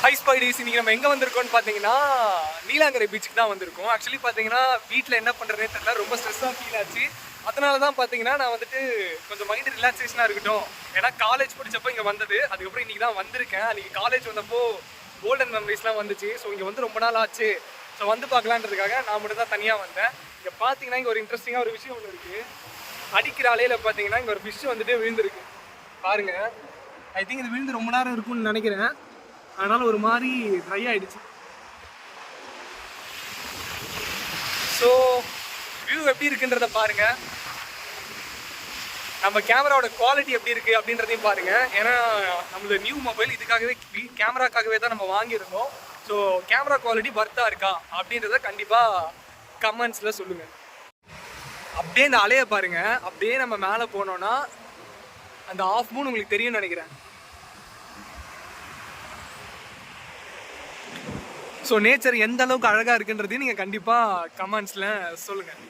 High ஸ்பைடிஸ் இன்னைக்கு நம்ம எங்கே வந்திருக்கோம்னு பார்த்தீங்கன்னா நீலாங்கரை பீச்சுக்கு தான் வந்திருக்கோம். ஆக்சுவலி பார்த்தீங்கன்னா வீட்டில் என்ன பண்ணுறதே தெரியல, ரொம்ப ஸ்ட்ரெஸ்ஸாக ஃபீல் ஆச்சு. அதனால தான் பார்த்தீங்கன்னா நான் வந்துட்டு கொஞ்சம் மைண்ட் ரிலாக்ஸேஷனாக இருக்கட்டும். ஏன்னா காலேஜ் படித்தப்போ இங்கே வந்தது, அதுக்கப்புறம் இன்றைக்கி தான் வந்திருக்கேன். அன்றைக்கி காலேஜ் வந்தப்போ கோல்டன் மெமரிஸ்லாம் வந்துச்சு. ஸோ இங்கே வந்து ரொம்ப நாள் ஆச்சு, ஸோ வந்து பார்க்கலான்றதுக்காக நான் மட்டும் தான் தனியாக வந்தேன். இங்கே பார்த்தீங்கன்னா இங்கே ஒரு இன்ட்ரெஸ்டிங்காக ஒரு விஷயம் ஒன்று இருக்குது. அடிக்கிற அலையில் பார்த்தீங்கன்னா இங்கே ஒரு ஃபிஷ் வந்துட்டு விழுந்துருக்கு பாருங்கள். ஐ திங்க் இது விழுந்து ரொம்ப நேரம் இருக்கும்னு நினைக்கிறேன். அதனால ஒரு மாதிரி ட்ரை ஆயிடுச்சு. ஸோ வியூ எப்படி இருக்குன்றத பாருங்க, நம்ம கேமராவோட குவாலிட்டி எப்படி இருக்கு அப்படின்றதையும் பாருங்க. ஏன்னா நம்மளோட நியூ மொபைல் இதுக்காகவே கேமராக்காகவே தான் நம்ம வாங்கியிருந்தோம். ஸோ கேமரா குவாலிட்டி வர்த்தா இருக்கா அப்படின்றத கண்டிப்பா கமெண்ட்ஸ்ல சொல்லுங்க. அப்படியே இந்த அலையை பாருங்க, அப்படியே நம்ம மேலே போனோம்னா அந்த ஆஃப் மூன் உங்களுக்கு தெரியும்னு நினைக்கிறேன். ஸோ நேச்சர் எந்த அளவுக்கு அழகாக இருக்குன்றதையும் நீங்கள் கண்டிப்பாக கமெண்ட்ஸில் சொல்லுங்கள்.